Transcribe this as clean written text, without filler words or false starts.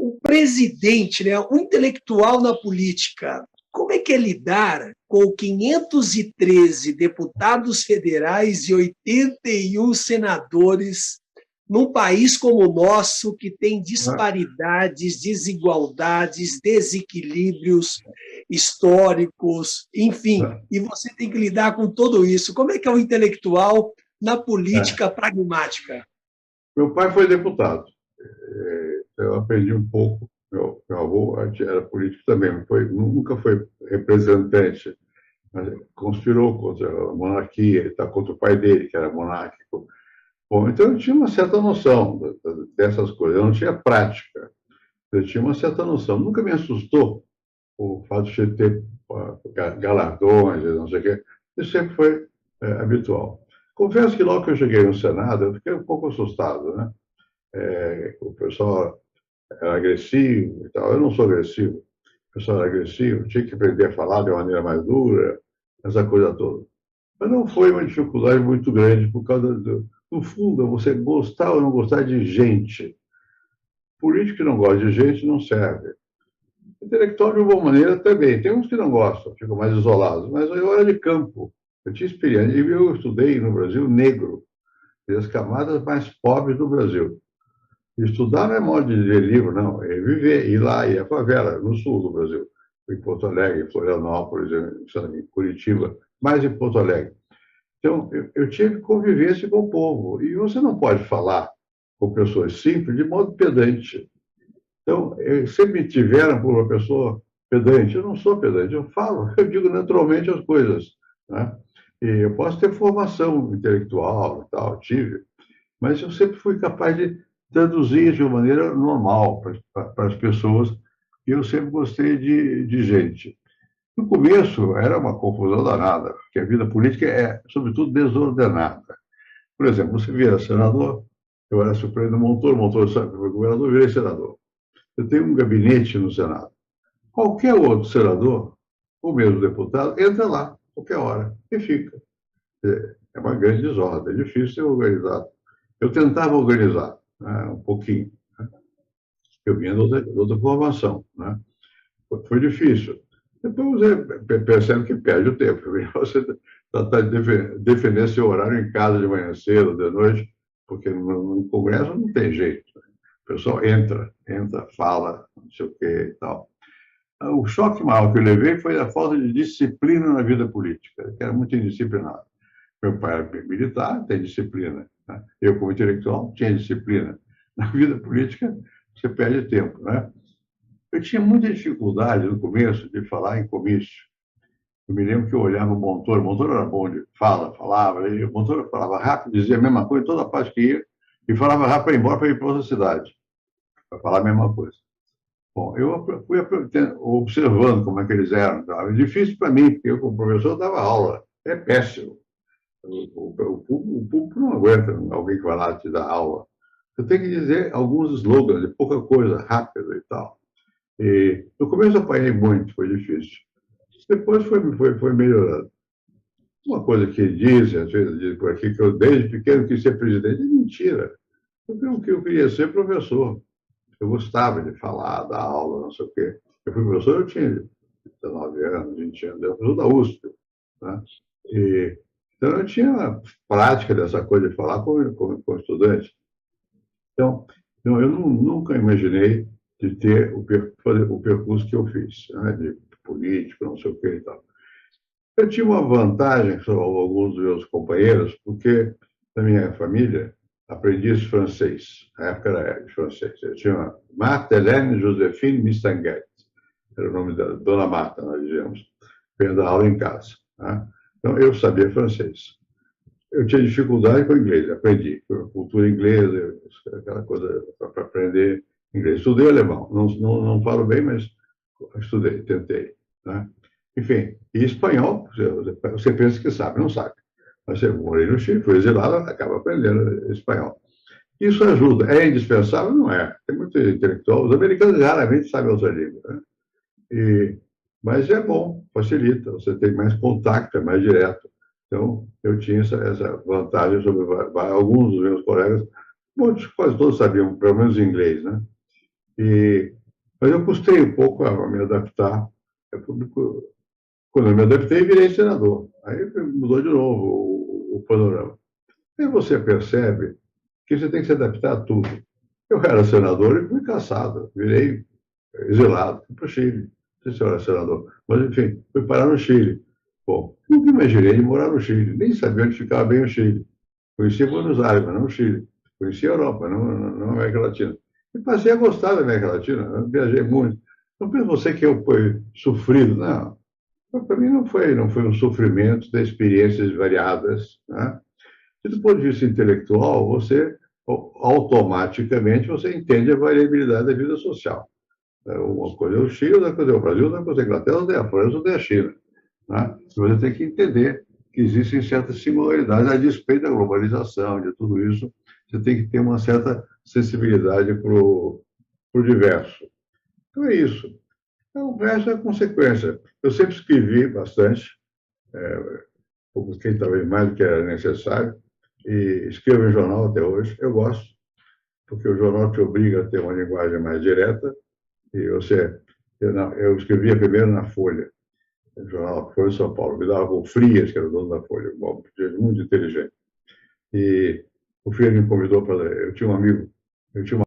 o presidente, né, o intelectual na política, como é que é lidar com 513 deputados federais e 81 senadores num país como o nosso, que tem disparidades, desigualdades, desequilíbrios históricos, enfim, e você tem que lidar com tudo isso? Como é que é o intelectual na política pragmática? Meu pai foi deputado. Eu aprendi um pouco. Meu avô era político também, nunca foi representante, mas conspirou contra a monarquia, contra o pai dele, que era monárquico. Bom, então eu tinha uma certa noção dessas coisas. Eu não tinha prática, eu tinha uma certa noção. Nunca me assustou o fato de ter galardões, não sei o quê. Isso sempre foi habitual. Confesso que logo que eu cheguei no Senado, eu fiquei um pouco assustado, né? O pessoal era agressivo e tal. Eu não sou agressivo. O pessoal era agressivo, tinha que aprender a falar de uma maneira mais dura, essa coisa toda. Mas não foi uma dificuldade muito grande por causa no fundo, é você gostar ou não gostar de gente. Político que não gosta de gente não serve. Intelectual, de alguma maneira, também. Tem uns que não gostam, ficam mais isolados. Mas eu era de campo. Eu tinha experiência. Eu estudei no Brasil negro, das camadas mais pobres do Brasil. Estudar não é modo de ler livro, não. É viver, ir lá, ir à favela, no sul do Brasil. Em Porto Alegre, em Florianópolis, em Curitiba, mais em Porto Alegre. Então, eu tive convivência com o povo. E você não pode falar com pessoas simples de modo pedante. Então, sempre me tiveram por uma pessoa pedante. Eu não sou pedante, eu falo, eu digo naturalmente as coisas. Né? E eu posso ter formação intelectual e tal, tive, mas eu sempre fui capaz de traduzir de uma maneira normal para as pessoas, e eu sempre gostei de gente. No começo era uma confusão danada, porque a vida política é, sobretudo, desordenada. Por exemplo, você vira senador, eu era suplente do Montoro foi governador, virei senador. Eu tenho um gabinete no Senado. Qualquer outro senador, ou mesmo deputado, entra lá, qualquer hora, e fica. É uma grande desordem, é difícil ser organizado. Eu tentava organizar, né, um pouquinho. Né? Eu vinha de outra formação. Né? Foi difícil. Depois você percebe que perde o tempo. Você tratar de defender seu horário em casa de manhã cedo, de noite, porque no Congresso não tem jeito. O pessoal entra, fala, não sei o quê e tal. O choque maior que eu levei foi a falta de disciplina na vida política, que era muito indisciplinado. Meu pai era militar, tem disciplina. Né? Eu, como intelectual, tinha disciplina. Na vida política, você perde tempo. Né? Eu tinha muita dificuldade no começo de falar em comício. Eu me lembro que eu olhava o Montoro era bom de falava, e o Montoro falava rápido, dizia a mesma coisa, toda parte que ia, e falava rápido para ir embora, para ir para outra cidade, para falar a mesma coisa. Bom, eu fui observando como é que eles eram. É difícil para mim, porque eu, como professor, dava aula. É péssimo. O público não aguenta alguém que vai lá te dar aula. Você tem que dizer alguns slogans, de pouca coisa, rápido e tal. E no começo eu apanhei muito, foi difícil. Depois foi melhorando. Uma coisa que dizem, às vezes, dizem por aqui, que eu desde pequeno quis ser presidente, é mentira. Porque eu queria ser professor. Eu gostava de falar, dar aula, não sei o quê. Eu fui professor, eu tinha 19 anos, 20 anos, eu fui da USP. Né? Então, eu tinha prática dessa coisa de falar com estudantes. Então, eu nunca imaginei de ter fazer o percurso que eu fiz, né? De político, não sei o quê e tal. Eu tinha uma vantagem sobre alguns dos meus companheiros, porque na minha família aprendi francês. Na época era de francês. Eu tinha Marthe Hélène Joséphine Missanguet. Era o nome da Dona Marta, nós dizíamos. Veio dar aula em casa. Né? Então, eu sabia francês. Eu tinha dificuldade com o inglês, aprendi. Cultura inglesa, aquela coisa para aprender inglês. Estudei alemão. Não falo bem, mas estudei, tentei. Né? Enfim, e espanhol, você pensa que sabe, não sabe. Mas você morei no Chile, foi exilado, acaba aprendendo espanhol. Isso ajuda. É indispensável? Não é. Tem muito intelectual. Os americanos raramente sabem outra língua. Né? Mas é bom, facilita. Você tem mais contato, é mais direto. Então, eu tinha essa vantagem sobre alguns dos meus colegas. Muitos, quase todos sabiam, pelo menos inglês. Né? E Mas eu custei um pouco a me adaptar. Quando eu me adaptei, virei senador. Aí mudou de novo o panorama. Aí você percebe que você tem que se adaptar a tudo. Eu era senador e fui caçado, virei exilado, fui para o Chile. Não sei se eu era senador, mas enfim, fui parar no Chile. Bom, nunca imaginei morar no Chile, nem sabia onde ficava bem o Chile. Conhecia Buenos Aires, mas não o Chile. Conhecia a Europa, não a América Latina. E passei a gostar da América Latina, eu viajei muito. Não pensa você que eu fui sofrido, não. Para mim não foi um sofrimento de experiências variadas, né? E do ponto de vista intelectual, você automaticamente você entende a variabilidade da vida social. Uma coisa é o Chile, outra coisa é o Brasil, outra coisa é a Inglaterra, outra é a França, outra é a China. Né? Você tem que entender que existem certas singularidades, a despeito da globalização, de tudo isso, você tem que ter uma certa sensibilidade para o diverso. Então é isso. Então, o resto é consequência. Eu sempre escrevi bastante, publiquei talvez mais do que era necessário, e escrevo em jornal até hoje. Eu gosto, porque o jornal te obriga a ter uma linguagem mais direta, e eu escrevia primeiro na Folha, o jornal Folha de São Paulo, me dava com o Frias, que era o dono da Folha, muito inteligente. E o Frias me convidou para ler. Eu tinha um amigo, eu tinha uma